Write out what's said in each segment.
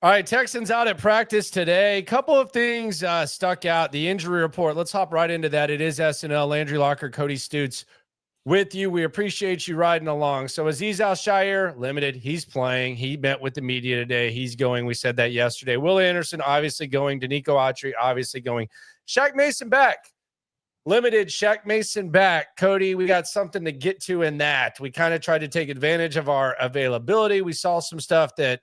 All right, Texans out at practice today. A couple of things stuck out. The injury report. Let's hop right into that. It is SNL. Landry Locker, Cody Stoots with you. We appreciate you riding along. So Azeez Al-Shaair, limited. He's playing. He met with the media today. He's going. We said that yesterday. Will Anderson obviously going. Danico Autry obviously going. Shaq Mason back. Limited. Shaq Mason back. Cody, we got something to get to in that. We kind of tried to take advantage of our availability. We saw some stuff that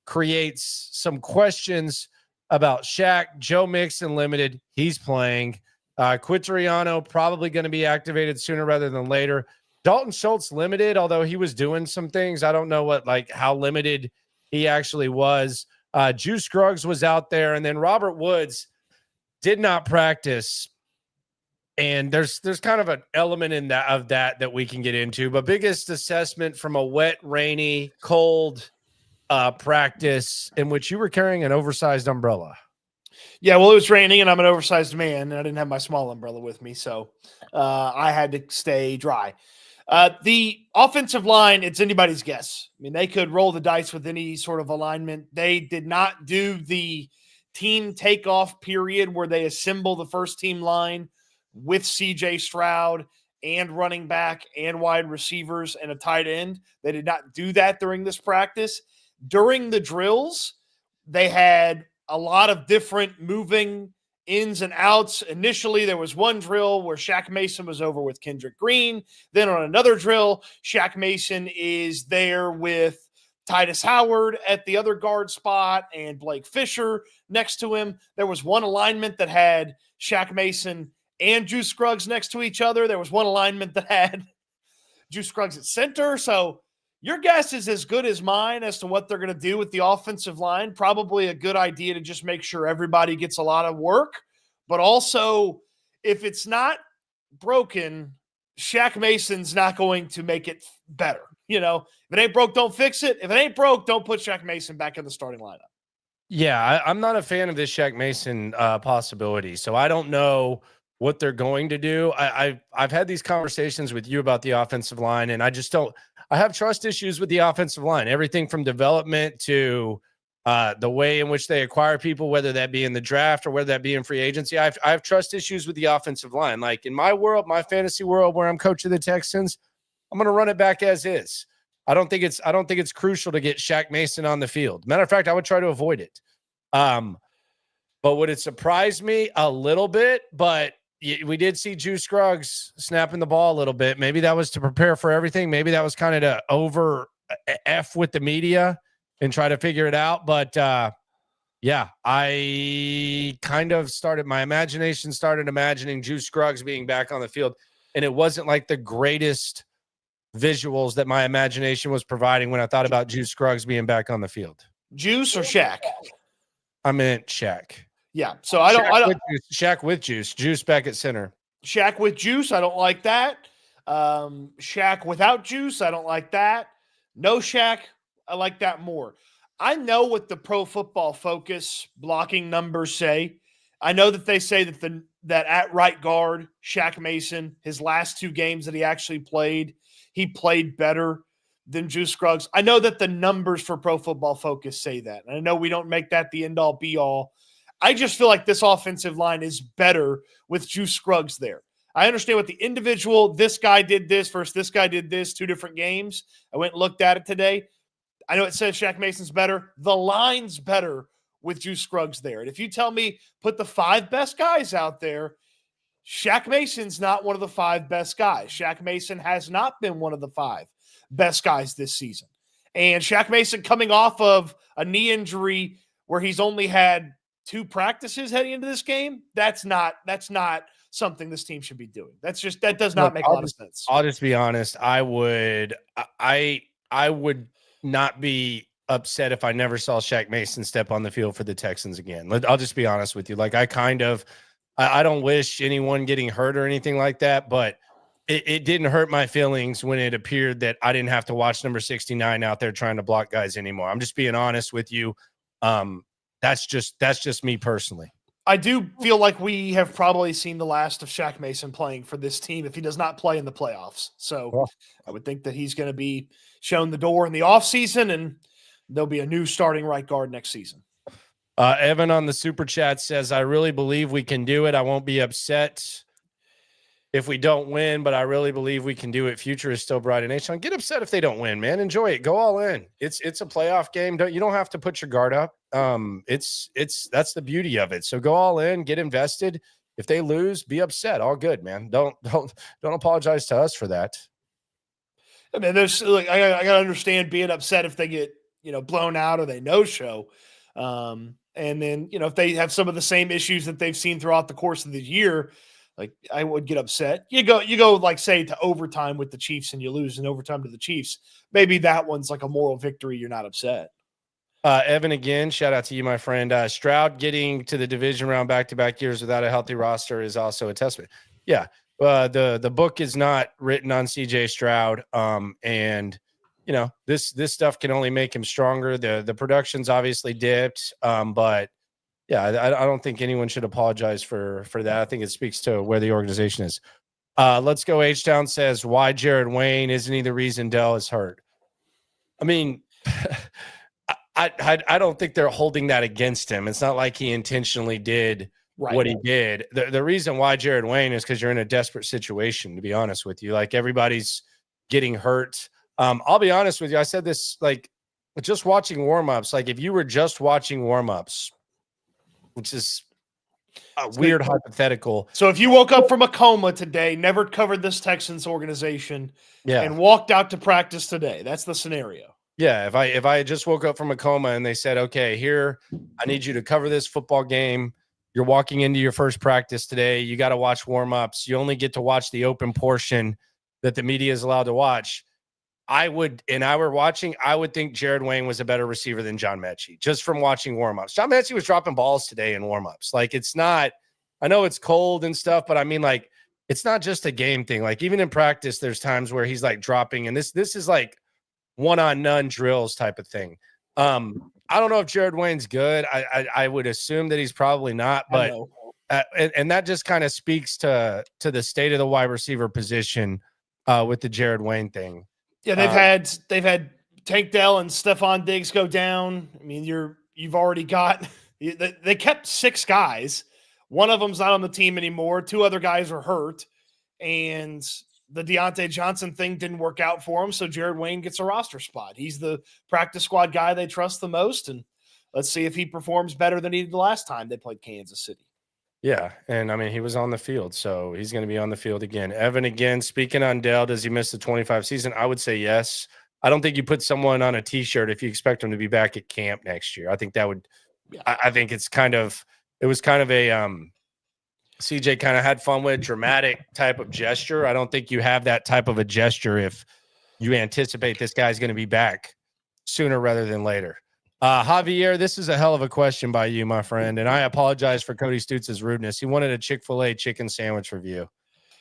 creates some questions about Shaq. Joe Mixon limited. He's playing. Quitoriano probably going to be activated sooner rather than later. Dalton Schultz limited, although he was doing some things. I don't know how limited he actually was. Juice Scruggs was out there, and then Robert Woods did not practice. And there's kind of an element in that we can get into. But biggest assessment from a wet, rainy, cold practice in which you were carrying an oversized umbrella. Yeah, well, it was raining, and I'm an oversized man, and I didn't have my small umbrella with me, so I had to stay dry. The offensive line, it's anybody's guess. I mean, they could roll the dice with any sort of alignment. They did not do the team takeoff period where they assemble the first team line with C.J. Stroud and running back and wide receivers and a tight end. They did not do that during this practice. During the drills, they had a lot of different moving ins and outs. Initially, there was one drill where Shaq Mason was over with Kendrick Green. Then on another drill, Shaq Mason is there with Titus Howard at the other guard spot and Blake Fisher next to him. There was one alignment that had Shaq Mason and Juice Scruggs next to each other. There was one alignment that had Juice Scruggs at center. So your guess is as good as mine as to what they're going to do with the offensive line. Probably a good idea to just make sure everybody gets a lot of work. But also, if it's not broken, Shaq Mason's not going to make it better. You know, if it ain't broke, don't fix it. If it ain't broke, don't put Shaq Mason back in the starting lineup. Yeah, I'm not a fan of this Shaq Mason possibility. So I don't know what they're going to do. I've had these conversations with you about the offensive line, and I just don't. I have trust issues with the offensive line. Everything from development to the way in which they acquire people, whether that be in the draft or whether that be in free agency. I have trust issues with the offensive line. Like in my world, my fantasy world, where I'm coach of the Texans, I'm going to run it back as is. I don't think it's crucial to get Shaq Mason on the field. Matter of fact, I would try to avoid it. But would it surprise me a little bit? But we did see Juice Scruggs snapping the ball a little bit. Maybe that was to prepare for everything. Maybe that was kind of to over F with the media and try to figure it out. But yeah, I kind of my imagination started imagining Juice Scruggs being back on the field. And it wasn't like the greatest visuals that my imagination was providing when I thought about Juice Scruggs being back on the field. Juice or Shaq? I meant Shaq. Yeah, so I don't Shaq with Juice. Juice back at center. Shaq with Juice, I don't like that. Shaq without Juice, I don't like that. No Shaq, I like that more. I know what the Pro Football Focus blocking numbers say. I know that they say that at right guard, Shaq Mason, his last two games that he actually played, he played better than Juice Scruggs. I know that the numbers for Pro Football Focus say that. And I know we don't make that the end-all, be-all. I just feel like this offensive line is better with Juice Scruggs there. I understand what the individual, this guy did this versus this guy did this, two different games. I went and looked at it today. I know it says Shaq Mason's better. The line's better with Juice Scruggs there. And if you tell me put the 5 best guys out there, Shaq Mason's not one of the 5 best guys. Shaq Mason has not been one of the 5 best guys this season. And Shaq Mason coming off of a knee injury where he's only had 2 practices heading into this game, that's not something this team should be doing. That does not make a lot of sense. I'll just be honest. I would not be upset if I never saw Shaq Mason step on the field for the Texans again. I'll just be honest with you. Like I don't wish anyone getting hurt or anything like that, but it didn't hurt my feelings when it appeared that I didn't have to watch number 69 out there trying to block guys anymore. I'm just being honest with you. That's just me personally. I do feel like we have probably seen the last of Shaq Mason playing for this team if he does not play in the playoffs. So I would think that he's going to be shown the door in the offseason, and there'll be a new starting right guard next season. Evan on the super chat says, I really believe we can do it. I won't be upset if we don't win, but I really believe we can do it. Future is still bright. And Nation, get upset if they don't win, man. Enjoy it. Go all in. It's a playoff game. You don't have to put your guard up. That's the beauty of it. So go all in, get invested. If they lose, be upset. All good, man. Don't apologize to us for that. I mean, there's like I gotta understand being upset if they get blown out or they no show. And then, if they have some of the same issues that they've seen throughout the course of the year, like I would get upset. You go like say to overtime with the Chiefs and you lose in overtime to the Chiefs. Maybe that one's like a moral victory. You're not upset. Evan, again, shout out to you, my friend. Stroud getting to the division round back-to-back years without a healthy roster is also a testament. Yeah, the book is not written on CJ Stroud, and this stuff can only make him stronger. The production's obviously dipped, but yeah, I don't think anyone should apologize for that. I think it speaks to where the organization is. Let's go. H-Town says, why Jared Wayne? Isn't he the reason Dell is hurt? I mean, I don't think they're holding that against him. It's not like he intentionally did what he did. The reason why Jared Wayne is because you're in a desperate situation, to be honest with you. Like, everybody's getting hurt. I'll be honest with you. I said this, like, just watching warmups. Like, if you were just watching warmups, which is a weird hypothetical. So if you woke up from a coma today, never covered this Texans organization, and walked out to practice today, that's the scenario. Yeah, if I just woke up from a coma and they said, okay, here, I need you to cover this football game. You're walking into your first practice today. You got to watch warmups. You only get to watch the open portion that the media is allowed to watch. I would think Jared Wayne was a better receiver than John Mechie, just from watching warmups. John Mechie was dropping balls today in warmups. Like, it's not, I know it's cold and stuff, but I mean, like, it's not just a game thing. Like, even in practice, there's times where he's like dropping, and this is like one-on-none drills type of thing. I don't know if Jared Wayne's good. I would assume that he's probably not, but and that just kind of speaks to the state of the wide receiver position with the Jared Wayne thing. Yeah, they've had Tank Dell and Stefon Diggs go down. I mean, you've already got they kept 6 guys. One of them's not on the team anymore. 2 other guys are hurt, and the Deontay Johnson thing didn't work out for him. So Jared Wayne gets a roster spot. He's the practice squad guy they trust the most, and let's see if he performs better than he did the last time they played Kansas City. Yeah, and I mean, he was on the field, so he's going to be on the field again. Evan, again, speaking on Dell, does he miss the 25 season? I would say yes. I don't think you put someone on a T-shirt if you expect him to be back at camp next year. I think that would – I think it was kind of a CJ kind of had fun with dramatic type of gesture. I don't think you have that type of a gesture if you anticipate this guy's going to be back sooner rather than later. Javier, this is a hell of a question by you, my friend, and I apologize for Cody Stoots' rudeness. He wanted a Chick-fil-A chicken sandwich review.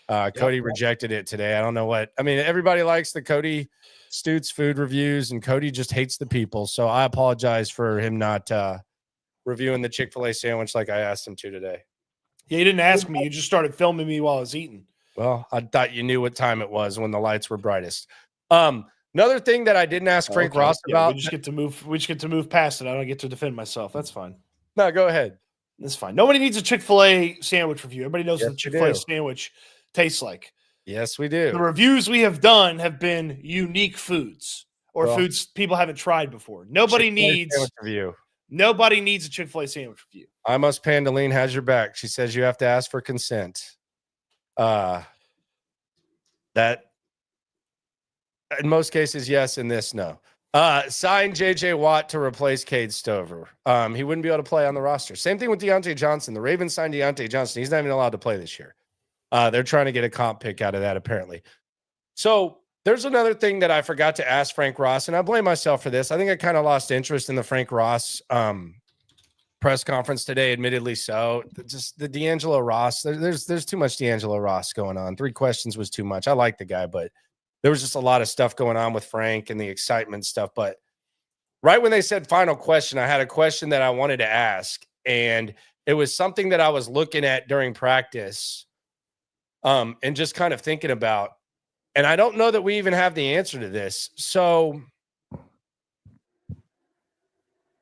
Cody rejected it today. I don't know what – I mean, everybody likes the Cody Stoots food reviews, and Cody just hates the people. So I apologize for him not reviewing the Chick-fil-A sandwich like I asked him to today. Yeah, you didn't ask me. You just started filming me while I was eating. Well, I thought you knew what time it was when the lights were brightest. Another thing that I didn't ask Frank Ross about. We just get to move past it. I don't get to defend myself. That's fine. No, go ahead. That's fine. Nobody needs a Chick-fil-A sandwich review. Everybody knows what the Chick-fil-A sandwich tastes like. Yes, we do. The reviews we have done have been unique foods or foods people haven't tried before. Nobody needs a Chick-fil-A sandwich review. I Must Pandaline has your back. She says you have to ask for consent. That in most cases, yes. In this, no. Sign JJ Watt to replace Cade Stover. He wouldn't be able to play on the roster. Same thing with Deontay Johnson. The Ravens signed Deontay Johnson. He's not even allowed to play this year. They're trying to get a comp pick out of that, apparently. So there's another thing that I forgot to ask Frank Ross, and I blame myself for this. I think I kind of lost interest in the Frank Ross press conference today, admittedly so. Just the D'Angelo Ross. There's too much D'Angelo Ross going on. 3 questions was too much. I like the guy, but there was just a lot of stuff going on with Frank and the excitement stuff. But right when they said final question, I had a question that I wanted to ask, and it was something that I was looking at during practice and just kind of thinking about. And I don't know that we even have the answer to this. So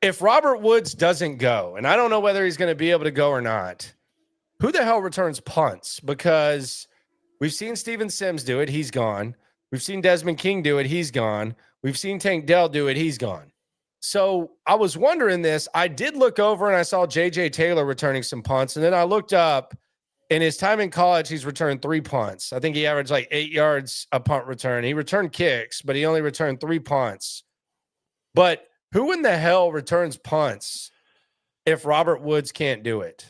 if Robert Woods doesn't go, and I don't know whether he's going to be able to go or not, who the hell returns punts? Because we've seen Steven Sims do it. He's gone. We've seen Desmond King do it. He's gone. We've seen Tank Dell do it. He's gone. So I was wondering this. I did look over and I saw J.J. Taylor returning some punts. And then I looked up, in his time in college, he's returned 3 punts. I think he averaged like 8 yards a punt return. He returned kicks, but he only returned 3 punts. But who in the hell returns punts if Robert Woods can't do it?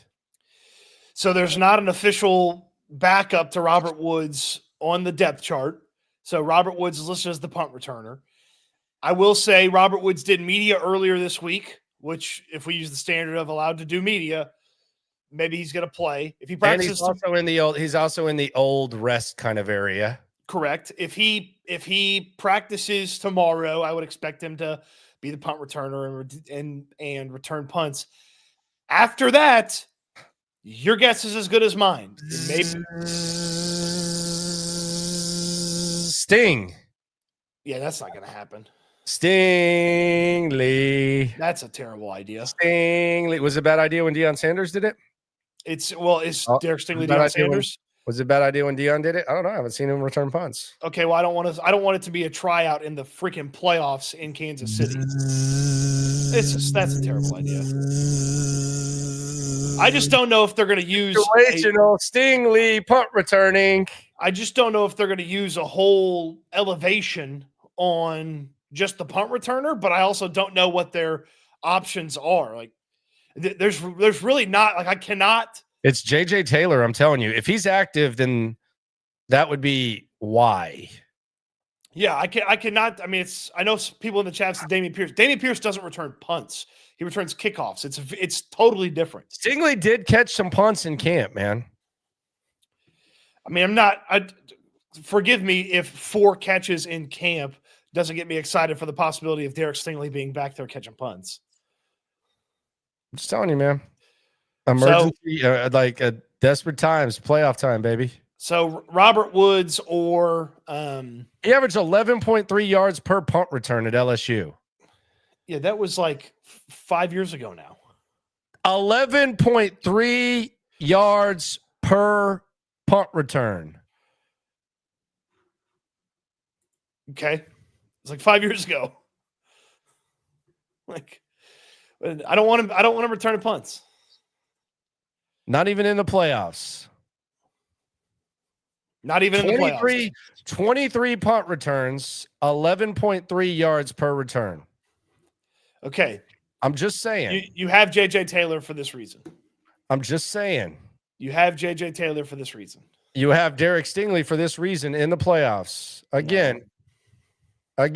So there's not an official backup to Robert Woods on the depth chart. So Robert Woods is listed as the punt returner. I will say Robert Woods did media earlier this week, which if we use the standard of allowed to do media, maybe he's going to play. If he practices, and he's also in the old rest kind of area. Correct. If he practices tomorrow, I would expect him to be the punt returner and return punts. After that, your guess is as good as mine. Maybe Sting. Yeah, that's not going to happen. Stingley. That's a terrible idea. Stingley. Was it a bad idea when Deion Sanders did it? Is Derek Stingley Deion Sanders? Was it a bad idea when Deion did it? I don't know. I haven't seen him return punts. Okay, well, I don't want it to be a tryout in the freaking playoffs in Kansas City. That's a terrible idea. I just don't know if they're going to use Stingley punt returning. I just don't know if they're going to use a whole elevation on just the punt returner, but I also don't know what their options are. Like, there's really not, like, I cannot. It's J.J. Taylor, I'm telling you. If he's active, then that would be why. Yeah, I cannot. I mean, I know people in the chat said Dameon Pierce. Dameon Pierce doesn't return punts. He returns kickoffs. It's totally different. Stingley did catch some punts in camp, man. I mean, forgive me if 4 catches in camp doesn't get me excited for the possibility of Derek Stingley being back there catching punts. I'm just telling you, man. Emergency, like desperate times, playoff time, baby. So Robert Woods or he averaged 11.3 yards per punt return at LSU. Yeah, that was like 5 years ago now. 11.3 yards per punt return. Okay. It's like 5 years ago. Like, I don't want him returning punts. Not even in the playoffs. Not even in the playoffs. 23 punt returns, 11.3 yards per return. Okay. I'm just saying. You have J.J. Taylor for this reason. I'm just saying. You have J.J. Taylor for this reason. You have Derek Stingley for this reason in the playoffs. Again. Let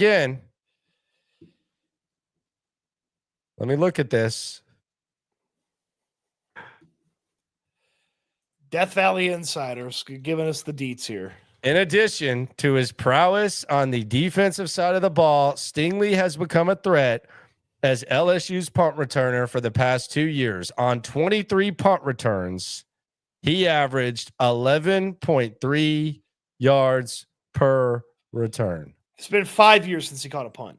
me look at this. Death Valley Insiders giving us the deets here. In addition to his prowess on the defensive side of the ball, Stingley has become a threat as LSU's punt returner for the past 2 years. On 23 punt returns, he averaged 11.3 yards per return. It's been 5 years since he caught a punt.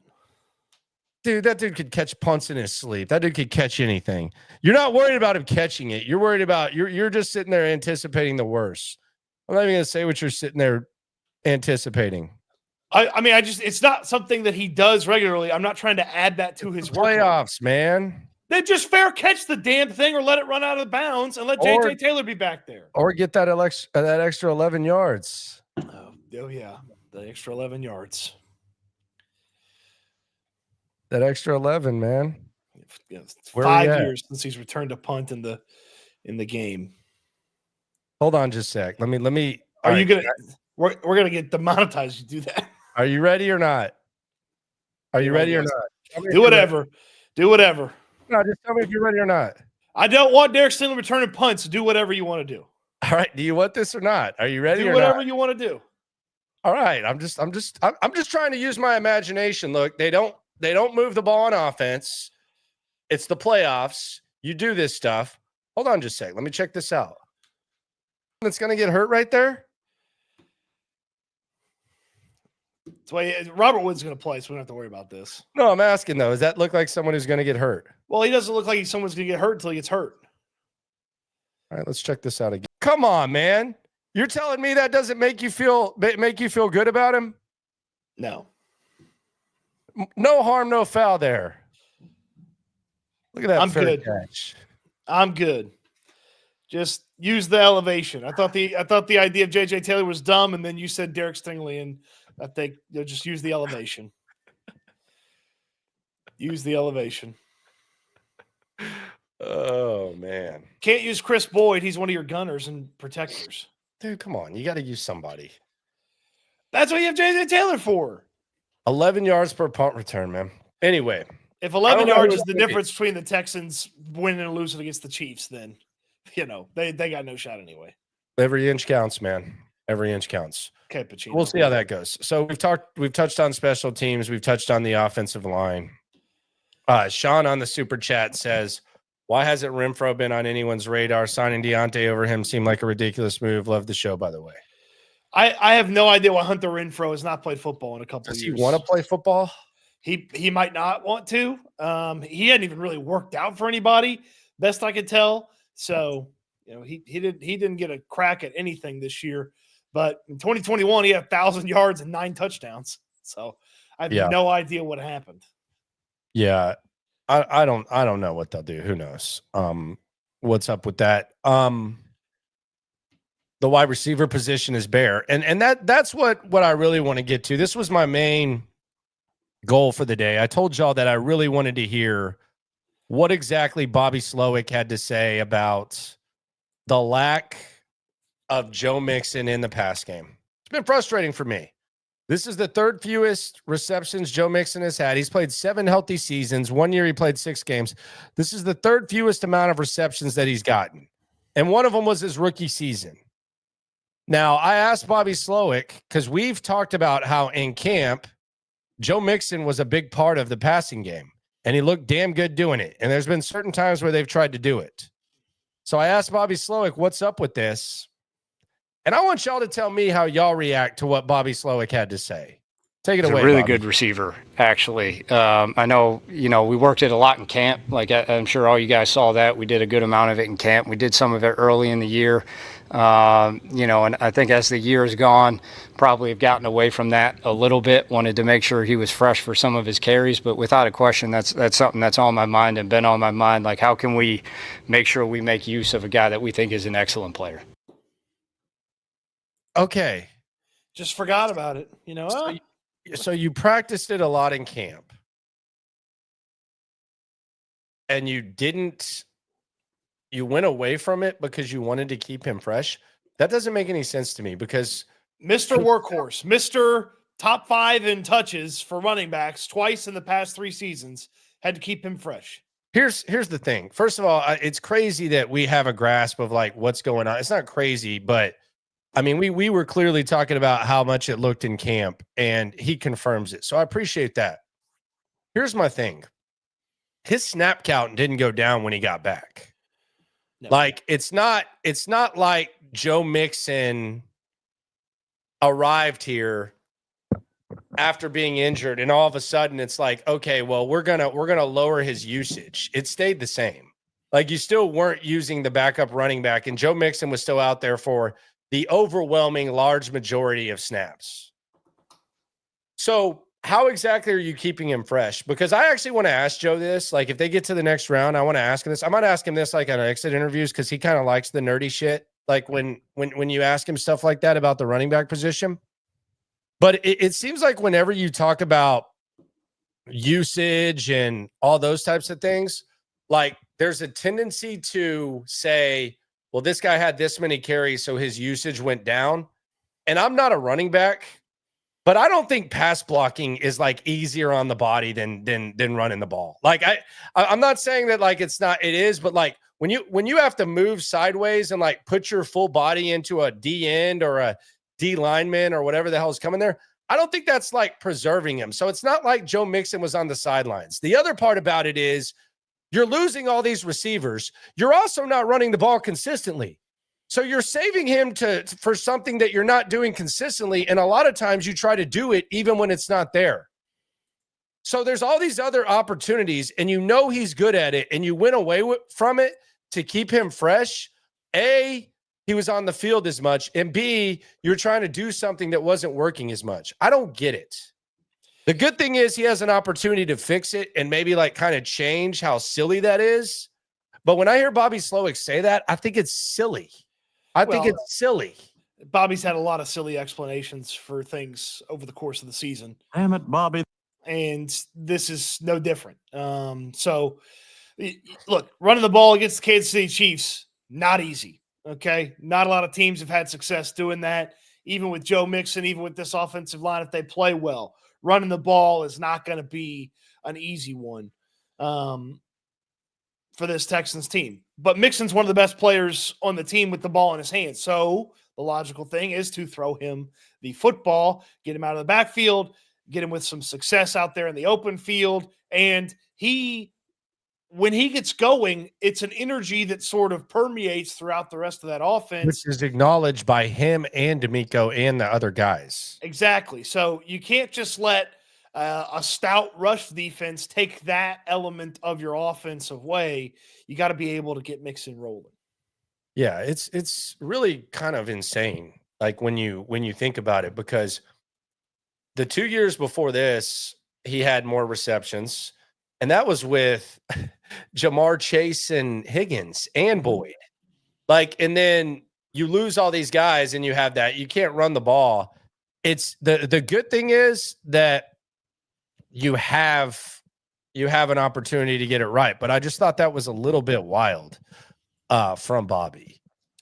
Dude, that dude could catch punts in his sleep. That dude could catch anything. You're not worried about him catching it. You're worried about you're just sitting there anticipating the worst. I'm not even gonna say what you're sitting there anticipating. I mean, it's not something that he does regularly. I'm not trying to add that to his playoffs, man. Then just fair catch the damn thing or let it run out of bounds and let J.J. Taylor be back there. Or get that extra 11 yards. Oh yeah, the extra 11 yards. That extra 11, man. Yeah, 5 years since he's returned a punt in the game. Hold on just a sec. Let me. Are you gonna? We're gonna get demonetized. You do that. Are you ready or not? Are you ready or not? Do whatever. Do whatever. No, just tell me if you're ready or not. I don't want Derek Stingley returning punts. Do whatever you want to do. All right. Do you want this or not? Are you ready? Do whatever you want to do. All right. I'm just trying to use my imagination. Look, they don't move the ball on offense. It's the playoffs. You do this stuff. Hold on just a sec. Let me check this out. That's going to get hurt right there. That's why Robert Woods going to play, so we don't have to worry about this. No, I'm asking though. Does that look like someone who's going to get hurt? Well, he doesn't look like someone's going to get hurt until he gets hurt. All right, let's check this out again. Come on, man. You're telling me that doesn't make you feel good about him? No. No harm, no foul there. Look at that. I'm good. Catch. I'm good. Just use the elevation. I thought the idea of JJ Taylor was dumb, and then you said Derek Stingley, and I think you'll just use the elevation. Use the elevation. Oh man. Can't use Chris Boyd. He's one of your gunners and protectors. Dude, come on. You got to use somebody. That's what you have JJ Taylor for. 11 yards per punt return, man. Anyway. If 11 yards is the difference between the Texans winning and losing against the Chiefs, then, they got no shot anyway. Every inch counts, man. Every inch counts. Okay, Pacino. We'll see how that goes. So we've touched on special teams. We've touched on the offensive line. Sean on the super chat says, why hasn't Renfro been on anyone's radar? Signing Deontay over him seemed like a ridiculous move. Love the show, by the way. I have no idea why Hunter Renfro has not played football in a couple of years. Does he want to play football? He might not want to. He hadn't even really worked out for anybody, best I could tell. So, he didn't get a crack at anything this year. But in 2021, he had 1,000 yards and 9 touchdowns. So I have no idea what happened. Yeah. I don't know what they'll do. Who knows? What's up with that? The wide receiver position is bare. And that's what I really want to get to. This was my main goal for the day. I told y'all that I really wanted to hear what exactly Bobby Slowick had to say about the lack of Joe Mixon in the pass game. It's been frustrating for me. This is the third fewest receptions Joe Mixon has had. He's played 7 healthy seasons. 1 year he played 6 games. This is the third fewest amount of receptions that he's gotten. And one of them was his rookie season. Now, I asked Bobby Slowick, because we've talked about how in camp, Joe Mixon was a big part of the passing game, and he looked damn good doing it. And there's been certain times where they've tried to do it. So I asked Bobby Slowick, what's up with this? And I want y'all to tell me how y'all react to what Bobby Slowick had to say. Take it away, a really Bobby. Good receiver, actually. I know, we worked it a lot in camp. Like I'm sure all you guys saw that. We did a good amount of it in camp. We did some of it early in the year. And I think as the year has gone, probably have gotten away from that a little bit. Wanted to make sure he was fresh for some of his carries, but without a question, that's something that's on my mind and been on my mind. Like, how can we make sure we make use of a guy that we think is an excellent player? Okay. Just forgot about it. So you practiced it a lot in camp. And you went away from it because you wanted to keep him fresh. That doesn't make any sense to me because Mr. Workhorse, Mr. Top 5 in touches for running backs twice in the past 3 seasons, had to keep him fresh. Here's the thing. First of all, it's crazy that we have a grasp of like what's going on. It's not crazy, but I mean, we were clearly talking about how much it looked in camp, and he confirms it. So I appreciate that. Here's my thing. His snap count didn't go down when he got back. No. Like, it's not like Joe Mixon arrived here after being injured, and all of a sudden it's like, okay, well, we're gonna lower his usage. It stayed the same. Like, you still weren't using the backup running back, and Joe Mixon was still out there for the overwhelming large majority of snaps. So how exactly are you keeping him fresh? Because I actually want to ask Joe this. Like, if they get to the next round, I want to ask him this. I might ask him this like on exit interviews because he kind of likes the nerdy shit. Like when you ask him stuff like that about the running back position. But it seems like whenever you talk about usage and all those types of things, like there's a tendency to say, well, this guy had this many carries, so his usage went down. And I'm not a running back, but I don't think pass blocking is like easier on the body than running the ball. Like I'm not saying that like it's not, it is, but like when you have to move sideways and like put your full body into a D end or a D lineman or whatever the hell is coming there, I don't think that's like preserving him. So it's not like Joe Mixon was on the sidelines. The other part about it is, you're losing all these receivers. You're also not running the ball consistently. So you're saving him for something that you're not doing consistently. And a lot of times you try to do it even when it's not there. So there's all these other opportunities, and you know he's good at it, and you went away from it to keep him fresh. A, he was on the field as much, and B, you're trying to do something that wasn't working as much. I don't get it. The good thing is he has an opportunity to fix it and maybe like kind of change how silly that is. But when I hear Bobby Slowick say that, I think it's silly. I think it's silly. Bobby's had a lot of silly explanations for things over the course of the season. Damn it, Bobby. And this is no different. So, look, running the ball against the Kansas City Chiefs, not easy, okay? Not a lot of teams have had success doing that, even with Joe Mixon, even with this offensive line, if they play well. Running the ball is not going to be an easy one for this Texans team. But Mixon's one of the best players on the team with the ball in his hands. So the logical thing is to throw him the football, get him out of the backfield, get him with some success out there in the open field. And when he gets going, it's an energy that sort of permeates throughout the rest of that offense. Which is acknowledged by him and D'Amico and the other guys. Exactly. So you can't just let a stout rush defense take that element of your offense away. You got to be able to get Mixon rolling. Yeah, it's really kind of insane. Like when you think about it, because the 2 years before this, he had more receptions, and that was with Jamar Chase and Higgins and Boyd. Like, and then you lose all these guys and you have that. You can't run the ball. It's the good thing is that you have an opportunity to get it right. But I just thought that was a little bit wild from Bobby.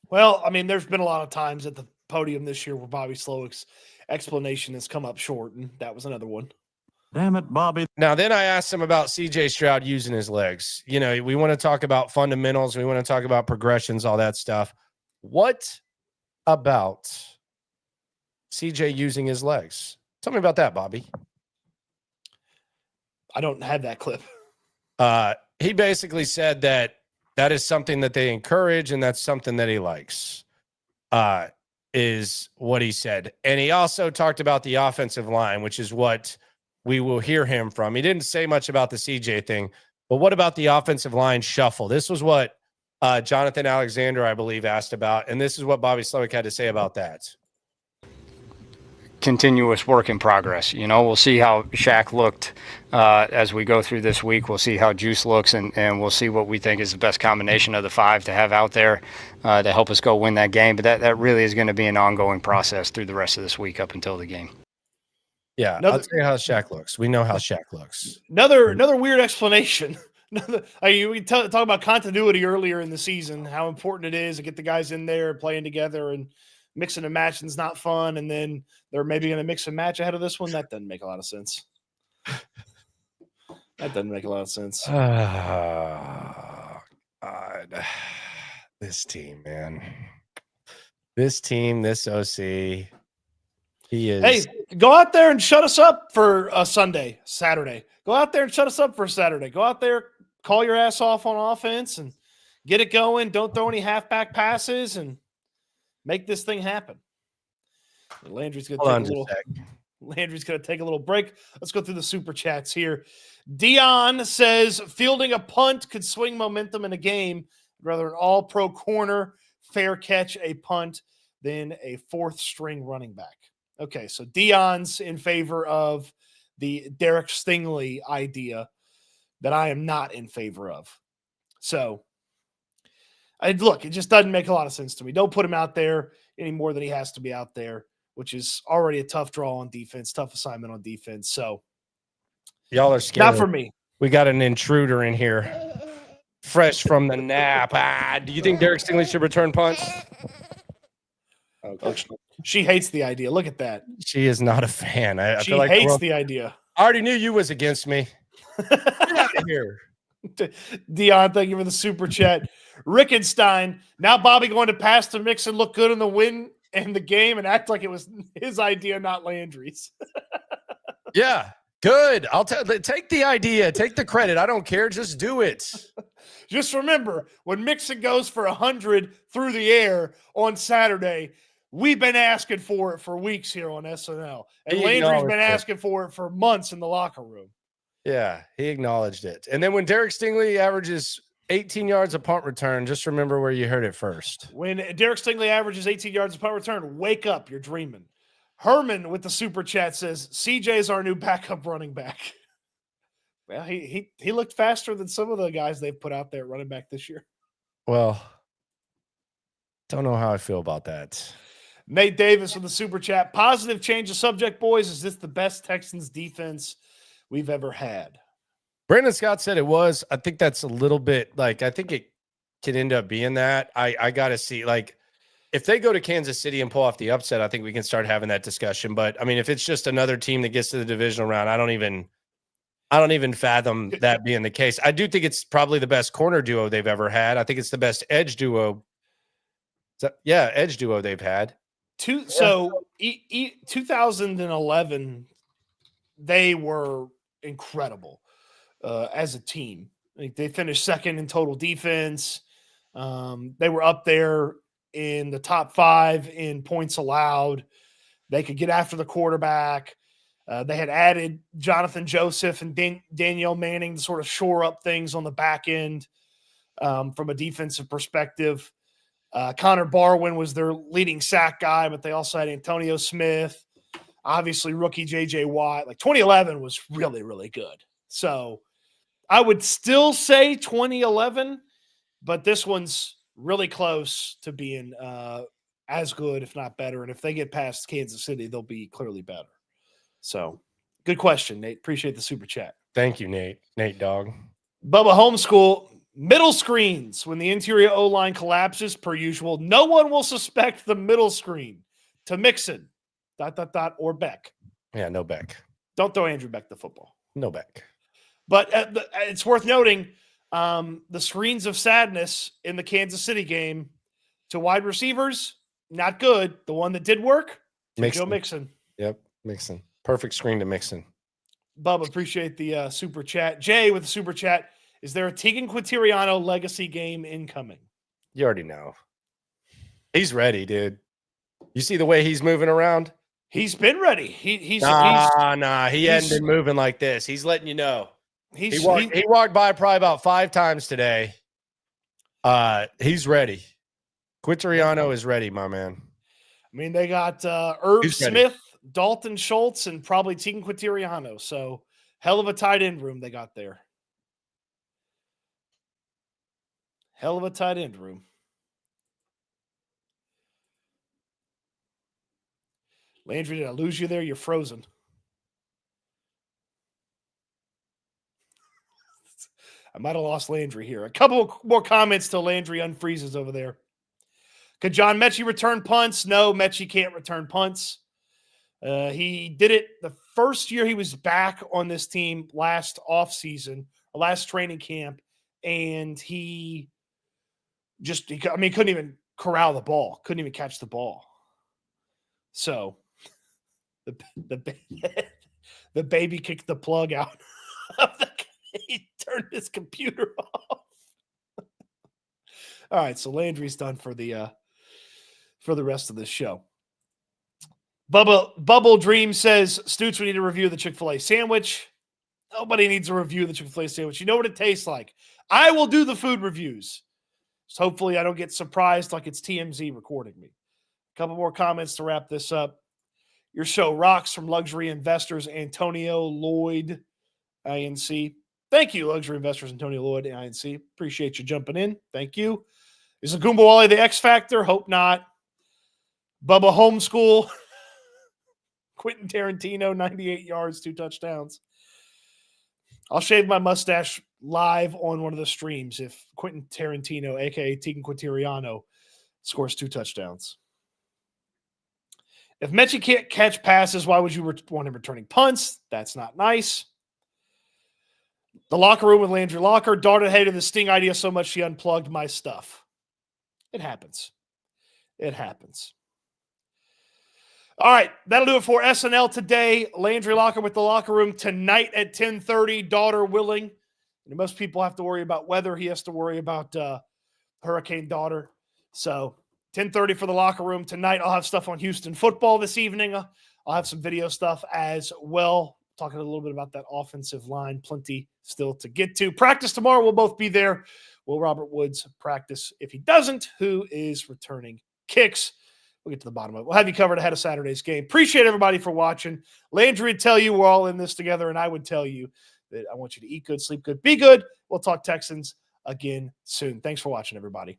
Well, I mean, there's been a lot of times at the podium this year where Bobby Slowick's explanation has come up short, and that was another one. Damn it, Bobby. Now, then I asked him about CJ Stroud using his legs. You know, we want to talk about fundamentals. We want to talk about progressions, all that stuff. What about CJ using his legs? Tell me about that, Bobby. I don't have that clip. He basically said that is something that they encourage, and that's something that he likes, is what he said. And he also talked about the offensive line, which is what we will hear him from. He didn't say much about the CJ thing, but what about the offensive line shuffle? This was what Jonathan Alexander, I believe, asked about, and this is what Bobby Slowick had to say about that. Continuous work in progress. You know, we'll see how Shaq looked as we go through this week. We'll see how Juice looks, and we'll see what we think is the best combination of the five to have out there to help us go win that game. But that really is going to be an ongoing process through the rest of this week up until the game. Yeah, I'll tell you how Shaq looks. We know how Shaq looks. Another weird explanation. We talk about continuity earlier in the season, how important it is to get the guys in there playing together, and mixing and matching is not fun. And then they're maybe going to mix and match ahead of this one. That doesn't make a lot of sense. That doesn't make a lot of sense. Oh, God. This team, man. This team, this OC. He is. Hey, go out there and shut us up for a Saturday. Go out there and shut us up for a Saturday. Go out there, call your ass off on offense and get it going. Don't throw any halfback passes and make this thing happen. Landry's going to take a little break. Let's go through the super chats here. Dion says fielding a punt could swing momentum in a game. Rather an all-pro corner, fair catch a punt than a fourth-string running back. Okay, so Dion's in favor of the Derek Stingley idea that I am not in favor of. So, look, it just doesn't make a lot of sense to me. Don't put him out there any more than he has to be out there, which is already a tough draw on defense, tough assignment on defense. So, y'all are scared. Not for me. We got an intruder in here, fresh from the nap. Do you think Derek Stingley should return punts? Okay. She hates the idea. Look at that. She is not a fan. I she feel like hates the idea. I already knew you was against me. Get out of here. Dion, thank you for the super chat. Rickenstein, now Bobby going to pass to Mixon, look good in the win and the game, and act like it was his idea, not Landry's. Yeah, good. I'll take the idea, take the credit. I don't care. Just do it. Just remember, when Mixon goes for 100 through the air on Saturday, we've been asking for it for weeks here on SNL. And He Landry's been acknowledged it. asking for it for months in the locker room. Yeah, he acknowledged it. And then when Derek Stingley averages 18 yards a punt return, just remember where you heard it first. When Derek Stingley averages 18 yards a punt return, wake up, you're dreaming. Herman with the super chat says, CJ's our new backup running back. Well, he looked faster than some of the guys they've put out there running back this year. Well, don't know how I feel about that. Nate Davis with the super chat. Positive change of subject, boys. Is this the best Texans defense we've ever had? Brandon Scott said it was. I think that's a little bit like, I think it could end up being that. I got to see, like, if they go to Kansas City and pull off the upset, I think we can start having that discussion. But I mean, if it's just another team that gets to the divisional round, I don't even fathom that being the case. I do think it's probably the best corner duo they've ever had. I think it's the best edge duo. Edge duo they've had. 2011, they were incredible as a team. I think they finished second in total defense. They were up there in the top 5 in points allowed. They could get after the quarterback. They had added Jonathan Joseph and Danielle Manning to sort of shore up things on the back end from a defensive perspective. Connor Barwin was their leading sack guy, but they also had Antonio Smith, obviously rookie J.J. Watt. Like 2011 was really, really good. So I would still say 2011, but this one's really close to being as good, if not better. And if they get past Kansas City, they'll be clearly better. So good question, Nate. Appreciate the super chat. Thank you, Nate. Nate Dog. Bubba Homeschool, middle screens. When the interior O-line collapses, per usual, no one will suspect the middle screen to Mixon, ... or Beck. Yeah, no Beck. Don't throw Andrew Beck the football. No Beck. But it's worth noting the screens of sadness in the Kansas City game to wide receivers, not good. The one that did work, Joe Mixon. Yep, Mixon. Perfect screen to Mixon. Bub, appreciate the super chat. Jay with the super chat. Is there a Tegan Quintiriano legacy game incoming? You already know. He's ready, dude. You see the way he's moving around? He's been ready. He hadn't been moving like this. He's letting you know. He walked by probably about 5 times today. He's ready. Quintiriano is ready, my man. I mean, they got Irv Smith, Dalton Schultz, and probably Tegan Quintiriano. So hell of a tight end room they got there. Hell of a tight end room. Landry, did I lose you there? You're frozen. I might have lost Landry here. A couple more comments till Landry unfreezes over there. Could John Mechie return punts? No, Mechie can't return punts. He did it the first year he was back on this team last offseason, last training camp, and he couldn't even corral the ball, couldn't even catch the ball. So the baby kicked the plug out of he turned his computer off. All right, so Landry's done for the rest of this show. Bubble Dream says, Stoots, we need to review the Chick-fil-A sandwich. Nobody needs to review the Chick-fil-A sandwich. You know what it tastes like. I will do the food reviews. So hopefully I don't get surprised like it's TMZ recording me. A couple more comments to wrap this up. Your show rocks from Luxury Investors, Antonio Lloyd, INC. Thank you, Luxury Investors, Antonio Lloyd, INC. Appreciate you jumping in. Thank you. Is Agumbawale the X Factor? Hope not. Bubba Homeschool. Quentin Tarantino, 98 yards, 2 touchdowns. I'll shave my mustache live on one of the streams if Quentin Tarantino, a.k.a. Tegan Quintiriano, scores 2 touchdowns. If Mechie can't catch passes, why would you want him returning punts? That's not nice. The locker room with Landry Locker. Darted hated the Sting idea so much she unplugged my stuff. It happens. It happens. All right, that'll do it for SNL today. Landry Locker with the locker room tonight at 10:30, daughter willing. Most people have to worry about weather. He has to worry about hurricane daughter. So 10:30 for the locker room tonight. I'll have stuff on Houston football this evening. I'll have some video stuff as well, talking a little bit about that offensive line. Plenty still to get to. Practice tomorrow. We'll both be there. Will Robert Woods practice? If he doesn't, who is returning kicks? We'll get to the bottom of it. We'll have you covered ahead of Saturday's game. Appreciate everybody for watching. Landry would tell you we're all in this together, and I would tell you that I want you to eat good, sleep good, be good. We'll talk Texans again soon. Thanks for watching, everybody.